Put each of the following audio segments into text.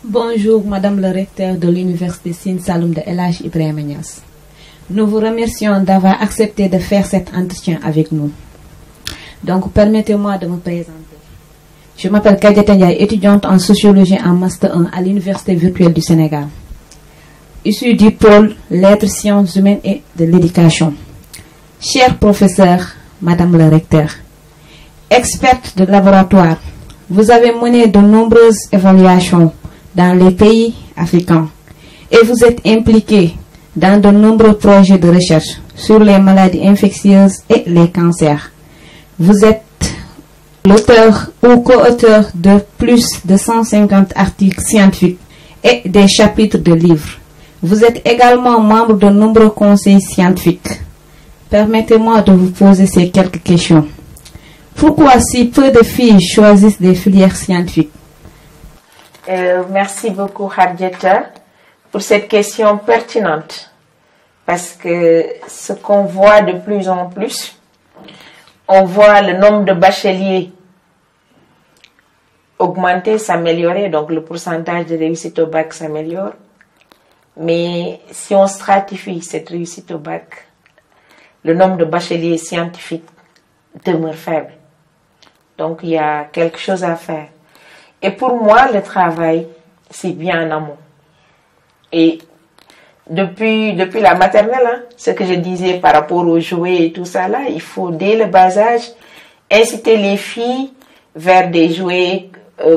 Bonjour, Madame le recteur de l'Université Sine Saloum de El Hadj Ibrahima Niass. Nous vous remercions d'avoir accepté de faire cet entretien avec nous. Donc, permettez-moi de me présenter. Je m'appelle Kadiata Ndiaye, étudiante en sociologie en Master 1 à l'Université virtuelle du Sénégal. Issue du pôle Lettres, Sciences humaines et de l'éducation. Cher professeur, Madame le recteur, experte de laboratoire, vous avez mené de nombreuses évaluations dans les pays africains et vous êtes impliqué dans de nombreux projets de recherche sur les maladies infectieuses et les cancers. Vous êtes l'auteur ou co-auteur de plus de 150 articles scientifiques et des chapitres de livres. Vous êtes également membre de nombreux conseils scientifiques. Permettez-moi de vous poser ces quelques questions. Pourquoi si peu de filles choisissent des filières scientifiques? Merci beaucoup, Khadijata, pour cette question pertinente. Parce que ce qu'on voit de plus en plus, on voit le nombre de bacheliers augmenter, s'améliorer, donc le pourcentage de réussite au bac s'améliore. Mais si on stratifie cette réussite au bac, le nombre de bacheliers scientifiques demeure faible. Donc il y a quelque chose à faire. Et pour moi, le travail, c'est bien en amont. Et depuis la maternelle, hein, ce que je disais par rapport aux jouets et tout ça là, il faut dès le bas âge inciter les filles vers des jouets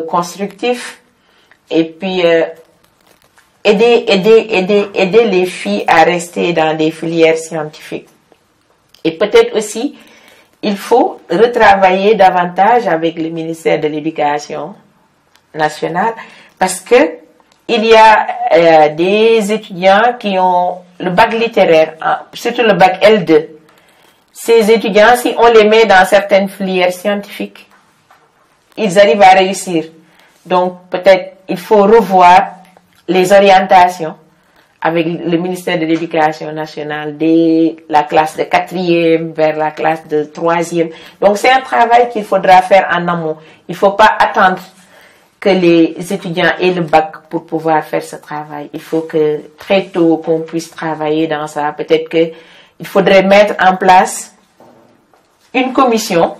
constructifs et puis aider les filles à rester dans des filières scientifiques. Et peut-être aussi, il faut retravailler davantage avec le ministère de l'Éducation nationale parce que il y a des étudiants qui ont le bac littéraire, surtout le bac L2. Ces étudiants, si on les met dans certaines filières scientifiques, ils arrivent à réussir. Donc peut-être il faut revoir les orientations avec le ministère de l'Éducation nationale dès la classe de 4e vers la classe de 3e. Donc c'est un travail qu'il faudra faire en amont. Il ne faut pas attendre que les étudiants aient le bac pour pouvoir faire ce travail. Il faut que très tôt qu'on puisse travailler dans ça. Peut-être qu'il faudrait mettre en place une commission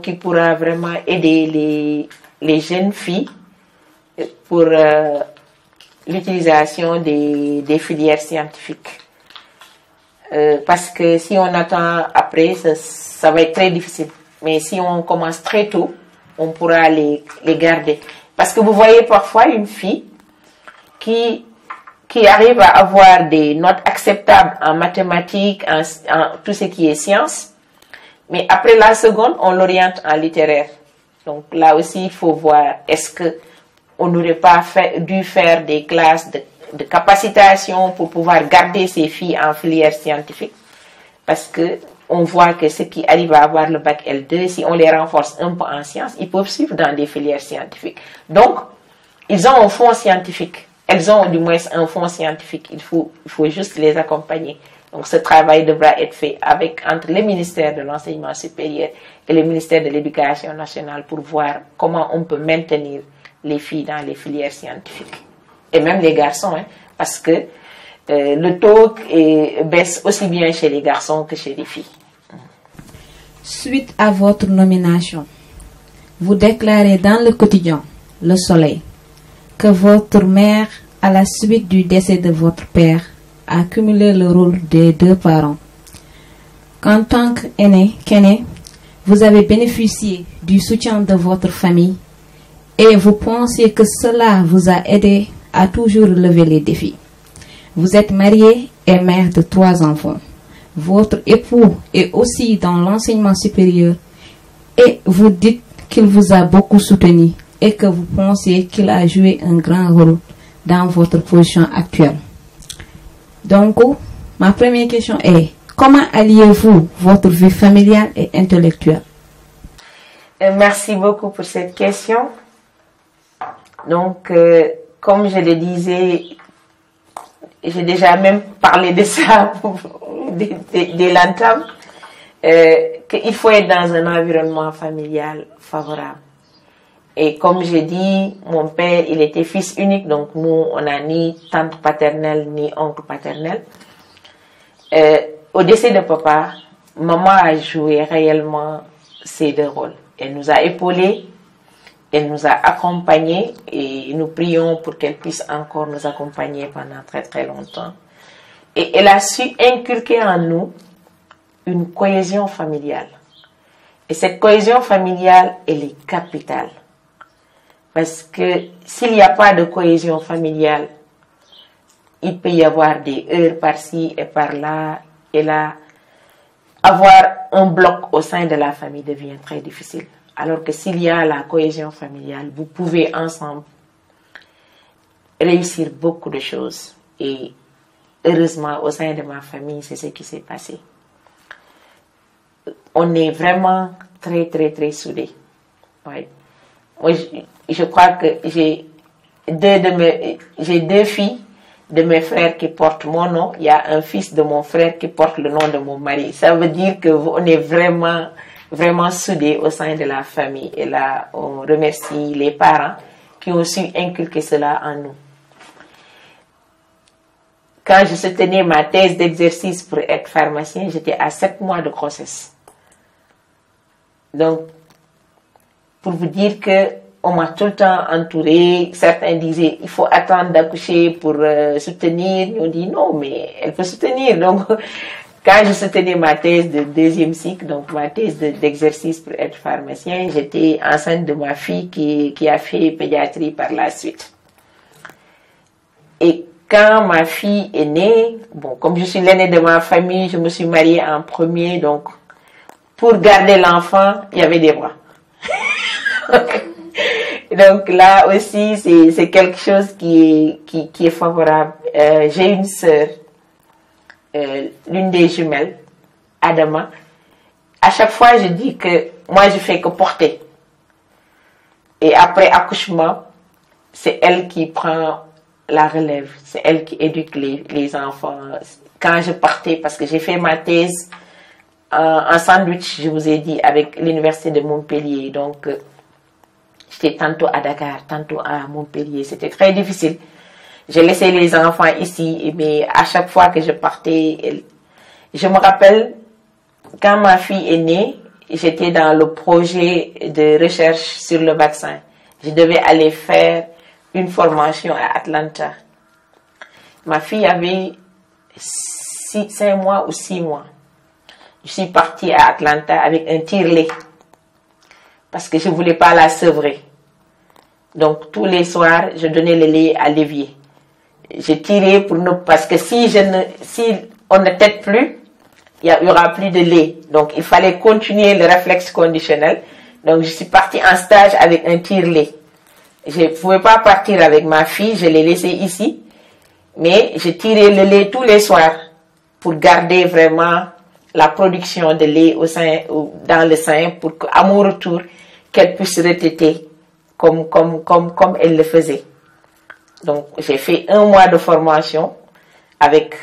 qui pourra vraiment aider les jeunes filles pour l'utilisation des filières scientifiques. Parce que si on attend après, ça va être très difficile. Mais si on commence très tôt, on pourra les garder. Parce que vous voyez parfois une fille qui arrive à avoir des notes acceptables en mathématiques, en tout ce qui est sciences, mais après la seconde, on l'oriente en littéraire. Donc là aussi, il faut voir, est-ce qu'on n'aurait pas dû faire des classes de capacitation pour pouvoir garder ces filles en filière scientifique? Parce que on voit que ceux qui arrivent à avoir le bac L2, si on les renforce un peu en sciences, ils peuvent suivre dans des filières scientifiques. Donc, ils ont un fonds scientifique. Elles ont du moins un fonds scientifique. Il faut juste les accompagner. Donc, ce travail devra être fait entre le ministère de l'Enseignement supérieur et le ministère de l'Éducation nationale pour voir comment on peut maintenir les filles dans les filières scientifiques. Et même les garçons, hein, parce que le taux baisse aussi bien chez les garçons que chez les filles. Suite à votre nomination, vous déclarez dans le quotidien Le Soleil que votre mère, à la suite du décès de votre père, a cumulé le rôle des deux parents. Qu'en tant qu'aîné, vous avez bénéficié du soutien de votre famille et vous pensez que cela vous a aidé à toujours relever les défis. Vous êtes marié et mère de 3 enfants. Votre époux est aussi dans l'enseignement supérieur et vous dites qu'il vous a beaucoup soutenu et que vous pensez qu'il a joué un grand rôle dans votre position actuelle. Donc, ma première question est, comment alliez-vous votre vie familiale et intellectuelle? Merci beaucoup pour cette question. Donc, comme je le disais, j'ai déjà même parlé de ça dès l'entame, qu'il faut être dans un environnement familial favorable. Et comme j'ai dit, mon père, il était fils unique, donc nous, on n'a ni tante paternelle, ni oncle paternel. Au décès de papa, maman a joué réellement ces deux rôles. Elle nous a épaulés, elle nous a accompagnés et nous prions pour qu'elle puisse encore nous accompagner pendant très très longtemps. Et elle a su inculquer en nous une cohésion familiale. Et cette cohésion familiale, elle est capitale. Parce que s'il n'y a pas de cohésion familiale, il peut y avoir des heurts par-ci et par-là. Et là, avoir un bloc au sein de la famille devient très difficile. Alors que s'il y a la cohésion familiale, vous pouvez ensemble réussir beaucoup de choses. Et heureusement, au sein de ma famille, c'est ce qui s'est passé. On est vraiment très, très, très soudés. Ouais. Moi, je crois que j'ai deux filles de mes frères qui portent mon nom. Il y a un fils de mon frère qui porte le nom de mon mari. Ça veut dire qu'on est vraiment, vraiment soudés au sein de la famille. Et là, on remercie les parents qui ont su inculquer cela en nous. Quand je soutenais ma thèse d'exercice pour être pharmacien, j'étais à 7 mois de grossesse. Donc, pour vous dire que on m'a tout le temps entourée. Certains disaient, il faut attendre d'accoucher pour soutenir. Ils ont dit, non, mais elle peut soutenir. Donc, quand je soutenais ma thèse de deuxième cycle, donc ma thèse d'exercice pour être pharmacien, j'étais enceinte de ma fille qui a fait pédiatrie par la suite. Et quand ma fille est née, bon, comme je suis l'aînée de ma famille, je me suis mariée en premier, donc pour garder l'enfant, il y avait des rois. Donc là aussi, c'est quelque chose qui est favorable. J'ai une sœur, l'une des jumelles, Adama. À chaque fois, je dis que moi, je fais que porter. Et après accouchement, c'est elle qui prend la relève. C'est elle qui éduque les enfants. Quand je partais, parce que j'ai fait ma thèse en sandwich, je vous ai dit, avec l'université de Montpellier. Donc, j'étais tantôt à Dakar, tantôt à Montpellier. C'était très difficile. J'ai laissé les enfants ici, mais à chaque fois que je partais, je me rappelle, quand ma fille est née, j'étais dans le projet de recherche sur le vaccin. Je devais aller faire une formation à Atlanta. Ma fille avait 5 mois ou 6 mois. Je suis partie à Atlanta avec un tire-lait. Parce que je ne voulais pas la sevrer. Donc, tous les soirs, je donnais le lait à l'évier. Je tirais pour nous, parce que si on ne tète plus, il n'y aura plus de lait. Donc, il fallait continuer le réflexe conditionnel. Donc, je suis partie en stage avec un tire-lait. Je ne pouvais pas partir avec ma fille, je l'ai laissée ici. Mais je tirais le lait tous les soirs pour garder vraiment la production de lait dans le sein pour qu'à mon retour, qu'elle puisse retéter comme elle le faisait. Donc, j'ai fait 1 mois de formation avec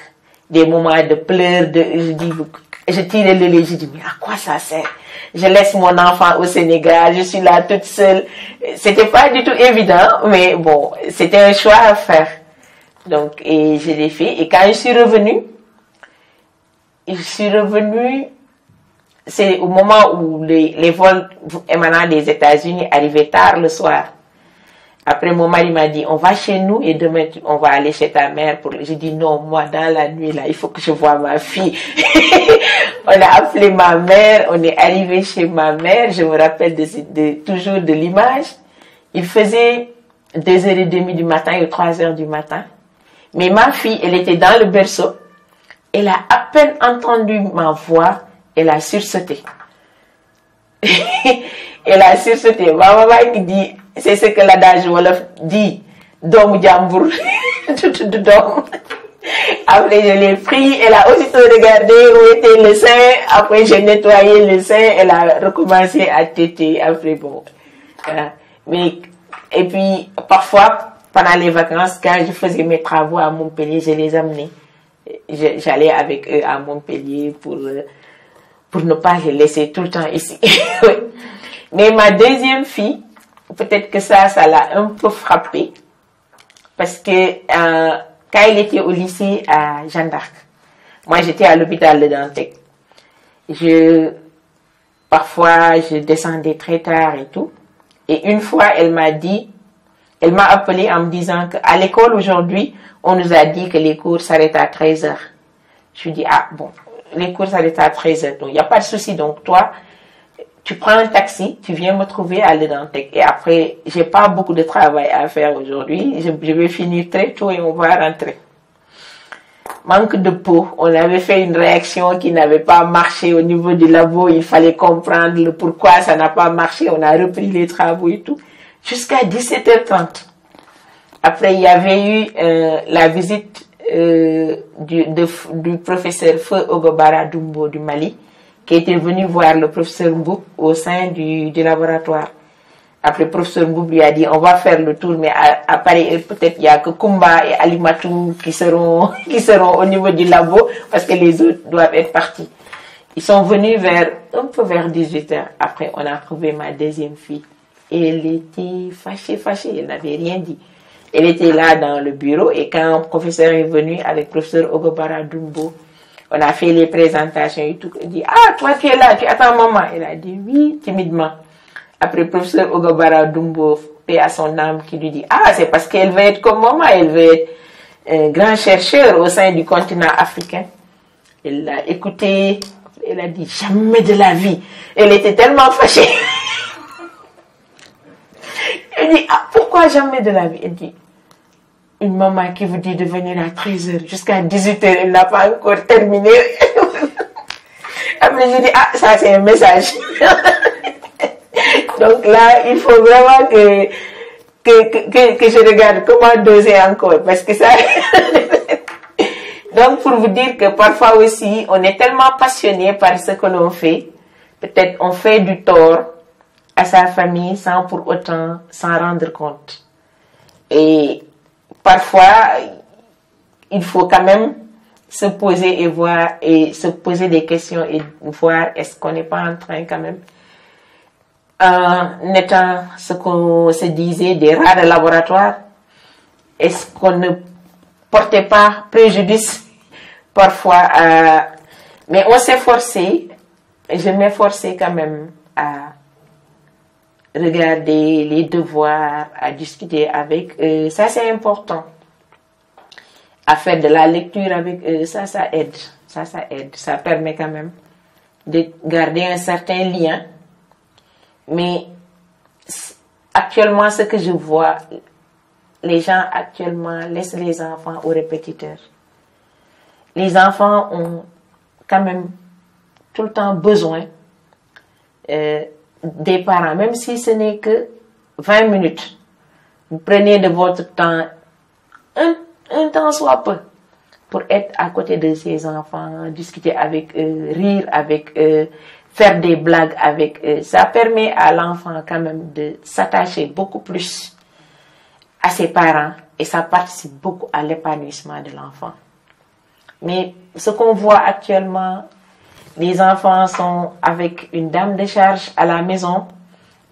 des moments de pleurs, je tirais le lait, je dis, mais à quoi ça sert? Je laisse mon enfant au Sénégal, je suis là toute seule. C'était pas du tout évident, mais bon, c'était un choix à faire. Donc, et je l'ai fait. Et quand je suis revenue, c'est au moment où les vols émanant des États-Unis arrivaient tard le soir. Après, mon mari m'a dit, on va chez nous et demain, on va aller chez ta mère. J'ai dit, non, moi, dans la nuit, là, il faut que je voie ma fille. On a appelé ma mère, on est arrivé chez ma mère. Je me rappelle toujours de l'image. Il faisait 2h30 du matin ou 3h du matin. Mais ma fille, elle était dans le berceau. Elle a à peine entendu ma voix, elle a sursauté. Elle a sursauté. Ma maman qui dit, c'est ce que l'adage Wolof dit, Dom Djambour, Dom. Après, je l'ai pris, elle a aussitôt regardé où était le sein. Après, j'ai nettoyé le sein, elle a recommencé à téter. Après, bon. Mais, et puis, parfois, pendant les vacances, quand je faisais mes travaux à Montpellier, je les amenais. J'allais avec eux à Montpellier pour ne pas les laisser tout le temps ici. Mais ma deuxième fille, peut-être que ça l'a un peu frappé. Parce que quand il était au lycée à Jeanne d'Arc, moi j'étais à l'hôpital de Dantec. Parfois je descendais très tard et tout. Et une fois elle m'a appelé en me disant qu'à l'école aujourd'hui, on nous a dit que les cours s'arrêtent à 13h. Je lui dis, ah bon, les cours s'arrêtent à 13h, donc il n'y a pas de souci. Donc toi, tu prends un taxi, tu viens me trouver à l'Edantec. Et après, j'ai pas beaucoup de travail à faire aujourd'hui. Je vais finir très tôt et on va rentrer. Manque de peau. On avait fait une réaction qui n'avait pas marché au niveau du labo. Il fallait comprendre le pourquoi ça n'a pas marché. On a repris les travaux et tout. Jusqu'à 17h30. Après, il y avait eu la visite du professeur Feu Ogobara Dumbo du Mali, qui était venu voir le professeur Mboup au sein du laboratoire. Après, le professeur Mboup lui a dit, on va faire le tour, mais à Paris, peut-être il n'y a que Kumba et Alimatou qui seront au niveau du labo, parce que les autres doivent être partis. Ils sont venus un peu vers 18h. Après, on a trouvé ma deuxième fille. Et elle était fâchée, elle n'avait rien dit. Elle était là dans le bureau, et quand le professeur est venu avec le professeur Ogobara Dumbo, on a fait les présentations et tout. Il dit, ah, toi tu es là, tu attends maman. Elle a dit oui, timidement. Après, le professeur Ogobara Dumbo, paix à son âme, qui lui dit, ah, c'est parce qu'elle veut être comme maman, elle veut être un grand chercheur au sein du continent africain. Elle l'a écouté, elle a dit, jamais de la vie. Elle était tellement fâchée. Elle dit, ah, pourquoi jamais de la vie? Elle dit, une maman qui vous dit de venir à 13h jusqu'à 18h, elle n'a pas encore terminé. Après, je dis, ah, ça c'est un message. Donc là, il faut vraiment que je regarde comment doser encore, parce que ça... Donc, pour vous dire que parfois aussi, on est tellement passionné par ce que l'on fait, peut-être on fait du tort à sa famille sans pour autant s'en rendre compte. Et parfois, il faut quand même se poser se poser des questions et voir est-ce qu'on n'est pas en train quand même, en étant ce qu'on se disait des rats de laboratoire, est-ce qu'on ne portait pas préjudice parfois mais on s'est forcé, je m'ai forcé quand même à regarder les devoirs, à discuter avec eux. Ça, c'est important. À faire de la lecture avec eux, ça aide. Ça aide. Ça permet quand même de garder un certain lien. Mais actuellement, ce que je vois, les gens actuellement laissent les enfants aux répétiteurs. Les enfants ont quand même tout le temps besoin des parents, même si ce n'est que 20 minutes. Vous prenez de votre temps, un temps soit peu, pour être à côté de ces enfants, discuter avec eux, rire avec eux, faire des blagues avec eux. Ça permet à l'enfant quand même de s'attacher beaucoup plus à ses parents et ça participe beaucoup à l'épanouissement de l'enfant. Mais ce qu'on voit actuellement, les enfants sont avec une dame de charge à la maison.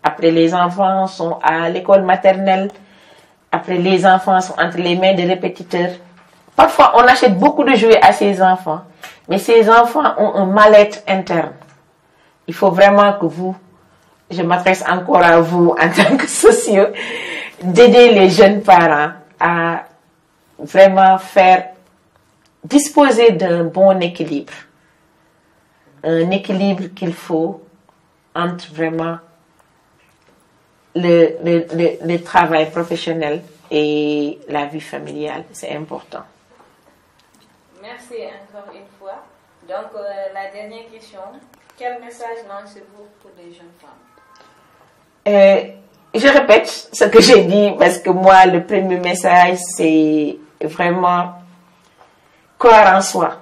Après, les enfants sont à l'école maternelle. Après, les enfants sont entre les mains des répétiteurs. Parfois, on achète beaucoup de jouets à ces enfants. Mais ces enfants ont un mal-être interne. Il faut vraiment que je m'adresse encore à vous en tant que sociaux, d'aider les jeunes parents à vraiment disposer d'un bon équilibre. Un équilibre qu'il faut entre vraiment le travail professionnel et la vie familiale. C'est important. Merci encore une fois. Donc, la dernière question, quel message lancez-vous pour les jeunes femmes? Je répète ce que j'ai dit parce que moi, le premier message, c'est vraiment croire en soi.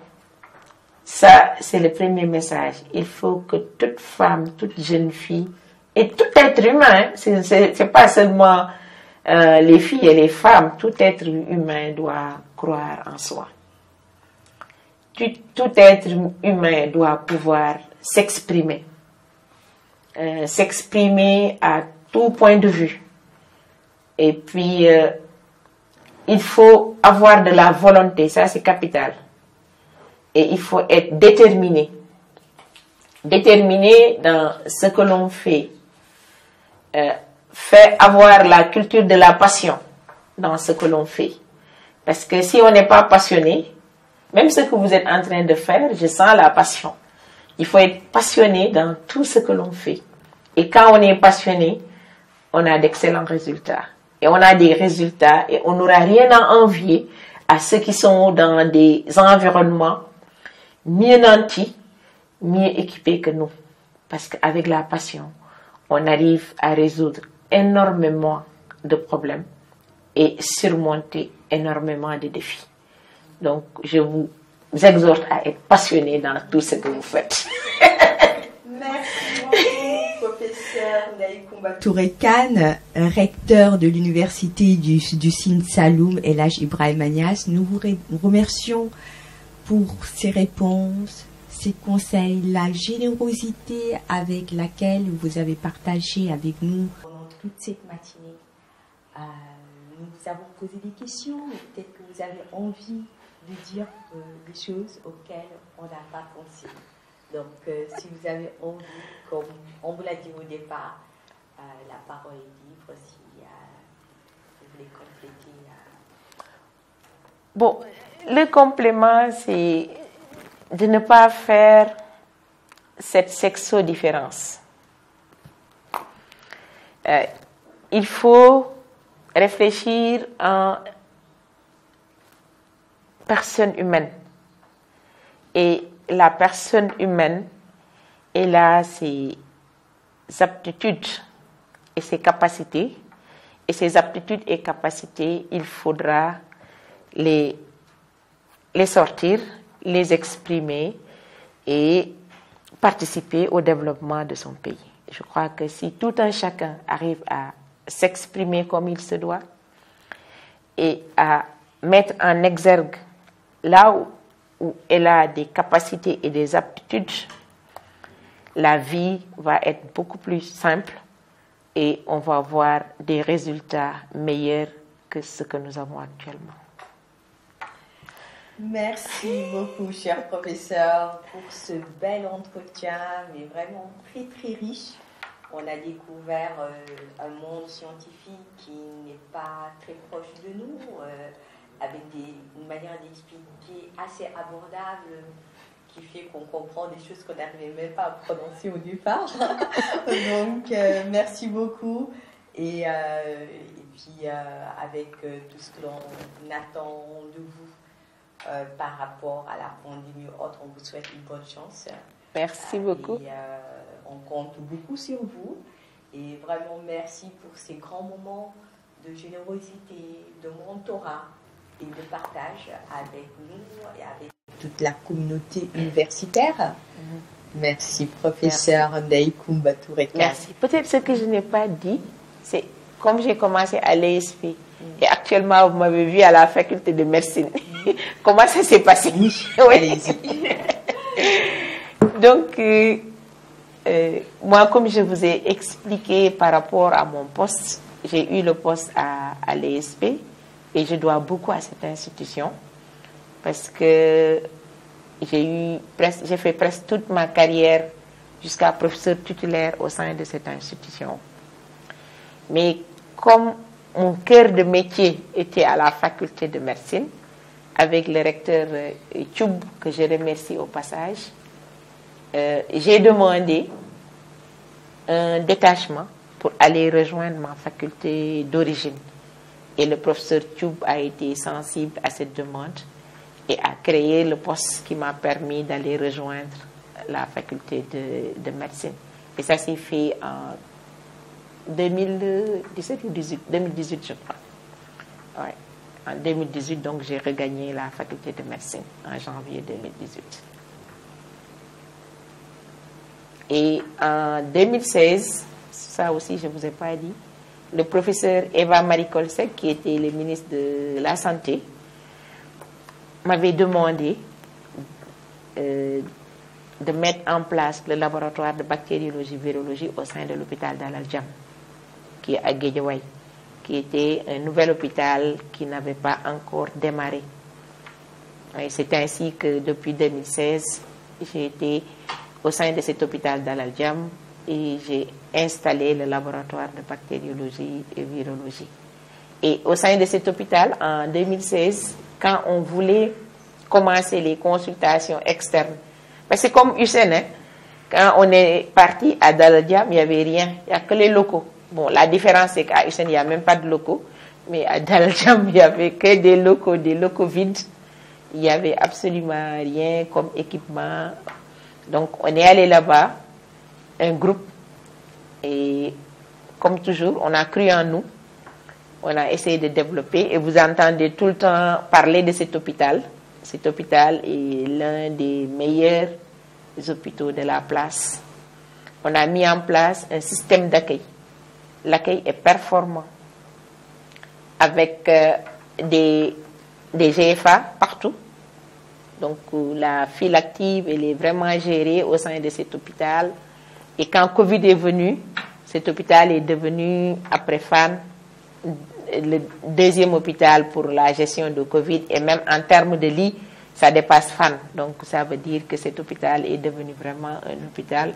Ça, c'est le premier message. Il faut que toute femme, toute jeune fille et tout être humain, c'est pas seulement les filles et les femmes, tout être humain doit croire en soi. Tout être humain doit pouvoir s'exprimer. S'exprimer à tout point de vue. Et puis, il faut avoir de la volonté, ça c'est capital. Et il faut être déterminé. Déterminé dans ce que l'on fait. Fait avoir la culture de la passion dans ce que l'on fait. Parce que si on n'est pas passionné, même ce que vous êtes en train de faire, je sens la passion. Il faut être passionné dans tout ce que l'on fait. Et quand on est passionné, on a d'excellents résultats. Et on a des résultats et on n'aura rien à envier à ceux qui sont dans des environnements mieux nantis, mieux équipés que nous. Parce qu'avec la passion, on arrive à résoudre énormément de problèmes et surmonter énormément de défis. Donc, je vous exhorte à être passionné dans tout ce que vous faites. Merci beaucoup, professeur Ndaïkoumba Touré Kane, recteur de l'université du Sine Saloum, Elhadji Ibrahima Niasse. Nous vous remercions pour ces réponses, ces conseils, la générosité avec laquelle vous avez partagé avec nous pendant toute cette matinée. Nous vous avons posé des questions, mais peut-être que vous avez envie de dire des choses auxquelles on n'a pas pensé. Donc, si vous avez envie, comme on vous l'a dit au départ, la parole est libre si vous voulez compléter. Bon, le complément, c'est de ne pas faire cette sexo-différence. Il faut réfléchir en personne humaine. Et la personne humaine, elle a ses aptitudes et ses capacités. Et ces aptitudes et capacités, il faudra les sortir, les exprimer et participer au développement de son pays. Je crois que si tout un chacun arrive à s'exprimer comme il se doit et à mettre en exergue là où elle a des capacités et des aptitudes, la vie va être beaucoup plus simple et on va avoir des résultats meilleurs que ce que nous avons actuellement. Merci beaucoup, cher professeur, pour ce bel entretien, mais vraiment très très riche. On a découvert un monde scientifique qui n'est pas très proche de nous, avec une manière d'expliquer assez abordable, qui fait qu'on comprend des choses qu'on n'arrivait même pas à prononcer au départ. Donc, merci beaucoup. Et puis, avec tout ce que l'on attend de vous par rapport à la pandémie ou autre, on vous souhaite une bonne chance. Merci beaucoup. Et, on compte beaucoup sur vous. Et vraiment, merci pour ces grands moments de générosité, de mentorat et de partage avec nous et avec toute la communauté universitaire. Merci, professeur Ndaïkoumba Touré Kane. Merci. Peut-être ce que je n'ai pas dit, c'est comme j'ai commencé à l'ESP et actuellement vous m'avez vu à la faculté de médecine. Comment ça s'est passé? Oui. Allez-y. Donc, moi, comme je vous ai expliqué par rapport à mon poste, j'ai eu le poste à l'ESP et je dois beaucoup à cette institution parce que j'ai fait presque toute ma carrière jusqu'à professeur titulaire au sein de cette institution. Mais comme mon cœur de métier était à la faculté de médecine, avec le recteur Tchoub, que je remercie au passage, j'ai demandé un détachement pour aller rejoindre ma faculté d'origine. Et le professeur Tchoub a été sensible à cette demande et a créé le poste qui m'a permis d'aller rejoindre la faculté de médecine. Et ça s'est fait en 2017 ou 2018, je crois. Ouais. En 2018, donc, j'ai regagné la faculté de médecine en janvier 2018. Et en 2016, ça aussi, je ne vous ai pas dit, le professeur Eva Marie Kolsek, qui était le ministre de la Santé, m'avait demandé de mettre en place le laboratoire de bactériologie-virologie au sein de l'hôpital d'Al Aljam, qui est à Guédiawaye. qui était un nouvel hôpital qui n'avait pas encore démarré. Et c'est ainsi que depuis 2016, j'ai été au sein de cet hôpital d'Al Jam et j'ai installé le laboratoire de bactériologie et virologie. Et au sein de cet hôpital, en 2016, quand on voulait commencer les consultations externes, parce que c'est comme Hussein, hein, quand on est parti à Dal Jam, il n'y avait rien, il n'y a que les locaux. Bon, la différence, c'est qu'à Hussein, il n'y a même pas de locaux, mais à Dal Jam, il n'y avait que des locaux vides. Il n'y avait absolument rien comme équipement. Donc, on est allé là-bas, un groupe, et comme toujours, on a cru en nous. On a essayé de développer, et vous entendez tout le temps parler de cet hôpital. Cet hôpital est l'un des meilleurs hôpitaux de la place. On a mis en place un système d'accueil. L'accueil est performant, avec des GFA partout. Donc la file active, elle est vraiment gérée au sein de cet hôpital. Et quand Covid est venu, cet hôpital est devenu, après Fann, le deuxième hôpital pour la gestion de Covid. Et même en termes de lits, ça dépasse Fann. Donc ça veut dire que cet hôpital est devenu vraiment un hôpital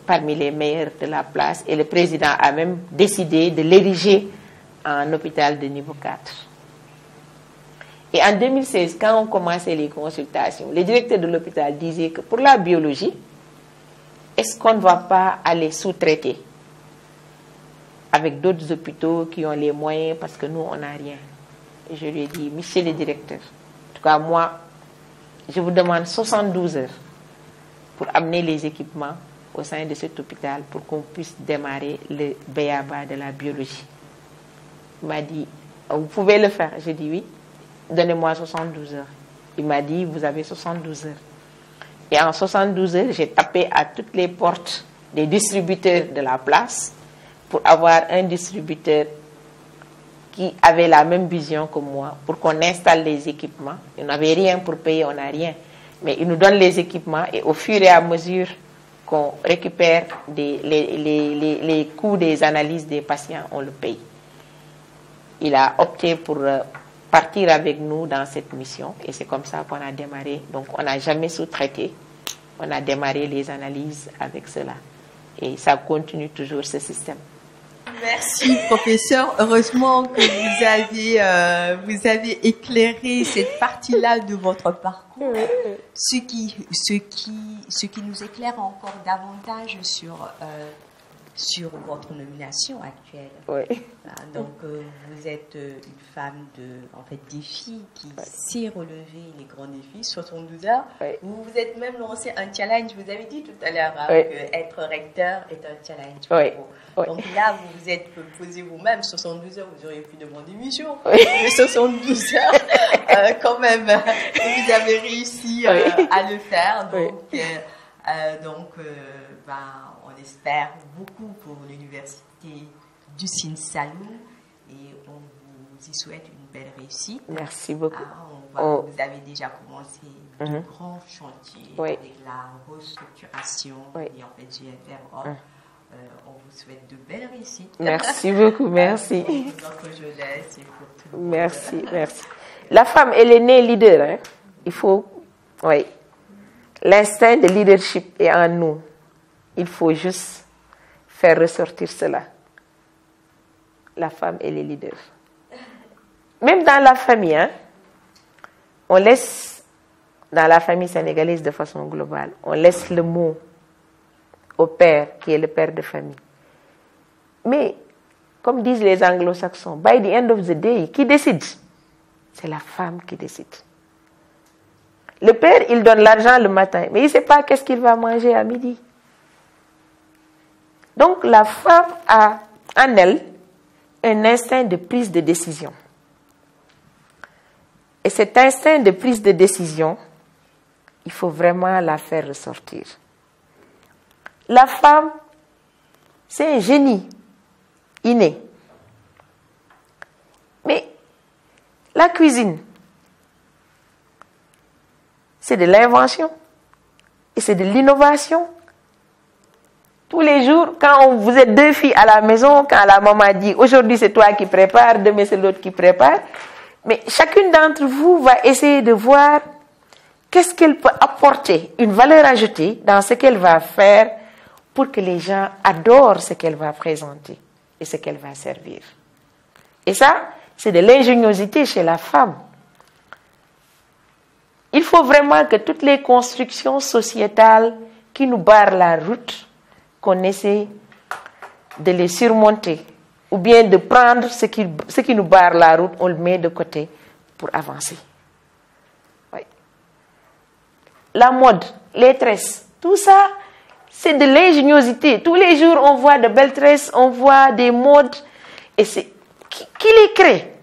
parmi les meilleurs de la place. Et le président a même décidé de l'ériger en hôpital de niveau 4. Et en 2016, quand on commençait les consultations, le directeur de l'hôpital disait que pour la biologie, est-ce qu'on ne va pas aller sous-traiter avec d'autres hôpitaux qui ont les moyens, parce que nous, on n'a rien. Et je lui ai dit, monsieur le directeur, en tout cas moi, je vous demande 72 heures pour amener les équipements au sein de cet hôpital pour qu'on puisse démarrer le BABA de la biologie. Il m'a dit, vous pouvez le faire. J'ai dit oui, donnez-moi 72 heures. Il m'a dit, vous avez 72 heures. Et en 72 heures, j'ai tapé à toutes les portes des distributeurs de la place pour avoir un distributeur qui avait la même vision que moi, pour qu'on installe les équipements. On n'avait rien pour payer, on n'a rien. Mais il nous donne les équipements et au fur et à mesure qu'on récupère les coûts des analyses des patients, on le paye. Il a opté pour partir avec nous dans cette mission et c'est comme ça qu'on a démarré. Donc on n'a jamais sous-traité, on a démarré les analyses avec cela. Et ça continue toujours ce système. Merci, professeur. Heureusement que vous avez éclairé cette partie-là de votre parcours, ce qui nous éclaire encore davantage sur votre nomination actuelle. Oui. Donc, vous êtes une femme des filles qui sait relever les grands défis, 72 heures. Oui. Vous vous êtes même lancé un challenge. Vous avez dit tout à l'heure qu'être recteur est un challenge pour vous. Oui. Donc là, vous vous êtes posé vous-même 72 heures, vous auriez pu demander démission. Oui. Mais 72 heures, quand même, vous avez réussi à le faire. Donc, on espère beaucoup pour l'université du Sine Saloum et on vous y souhaite une belle réussite. Merci beaucoup. Vous avez déjà commencé de grands chantiers avec la restructuration et en fait GFR. On vous souhaite de belles réussites. Merci beaucoup, merci. Pour notre jeunesse et pour tout le monde. Merci. La femme, elle est née leader. Hein? Il faut, l'instinct de leadership est en nous. Il faut juste faire ressortir cela. La femme, elle est leader. Même dans la famille, hein, on laisse, dans la famille sénégalaise de façon globale, on laisse le mot au père, qui est le père de famille. Mais, comme disent les anglo-saxons, by the end of the day, qui décide? C'est la femme qui décide. Le père, il donne l'argent le matin, mais il ne sait pas qu'est-ce qu'il va manger à midi. Donc, la femme a en elle un instinct de prise de décision. Et cet instinct de prise de décision, il faut vraiment la faire ressortir. La femme, c'est un génie inné. Mais la cuisine, c'est de l'invention et c'est de l'innovation. Tous les jours, quand vous êtes deux filles à la maison, quand la maman dit aujourd'hui c'est toi qui prépares, demain c'est l'autre qui prépare, mais chacune d'entre vous va essayer de voir qu'est-ce qu'elle peut apporter, une valeur ajoutée dans ce qu'elle va faire pour que les gens adorent ce qu'elle va présenter et ce qu'elle va servir. Et ça, c'est de l'ingéniosité chez la femme. Il faut vraiment que toutes les constructions sociétales qui nous barrent la route, qu'on essaie de les surmonter, ou bien de prendre ce qui nous barre la route, on le met de côté pour avancer. Oui. La mode, les tresses, tout ça, c'est de l'ingéniosité. Tous les jours, on voit de belles tresses, on voit des modes, et c'est qui les crée?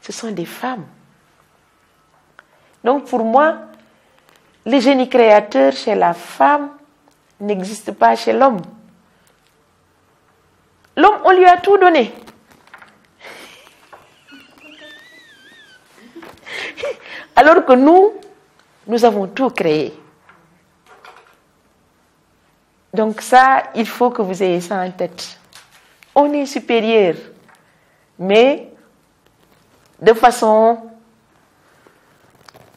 Ce sont des femmes. Donc pour moi, le génie créateur chez la femme n'existe pas chez l'homme. L'homme, on lui a tout donné. Alors que nous avons tout créé. Donc ça, il faut que vous ayez ça en tête. On est supérieur, mais de façon,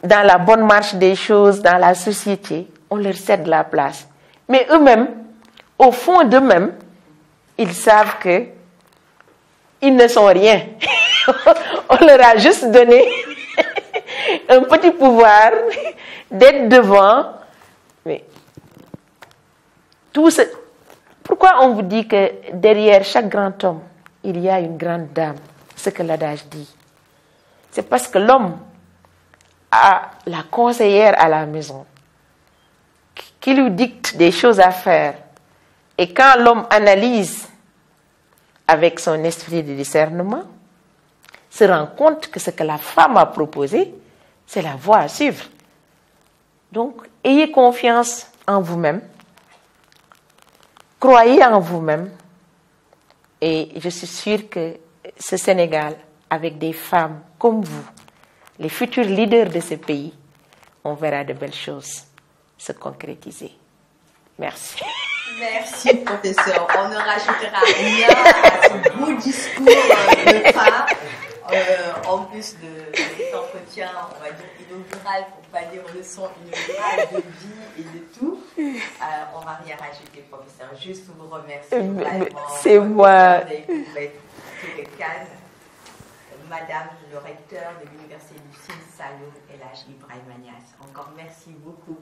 dans la bonne marche des choses, dans la société, on leur cède la place. Mais eux-mêmes, au fond d'eux-mêmes, ils savent que ils ne sont rien. On leur a juste donné un petit pouvoir d'être devant. Mais tout ce... Pourquoi on vous dit que derrière chaque grand homme, il y a une grande dame? Ce que l'adage dit. C'est parce que l'homme a la conseillère à la maison qui lui dicte des choses à faire. Et quand l'homme analyse avec son esprit de discernement, se rend compte que ce que la femme a proposé, c'est la voie à suivre. Donc, ayez confiance en vous-même, croyez en vous-même, et je suis sûre que ce Sénégal, avec des femmes comme vous, les futurs leaders de ce pays, on verra de belles choses se concrétiser. Merci. Merci, professeur. On ne rajoutera rien à ce beau discours de femme. En plus de cet entretien, on va dire inaugural, pour ne pas dire leçon inaugurale de vie et de tout. On ne va rien rajouter, professeur. Juste vous remercier. C'est moi. Madame le recteur de l'Université du Sine Saloum, Elhadji Ibrahima Niasse. Encore merci beaucoup.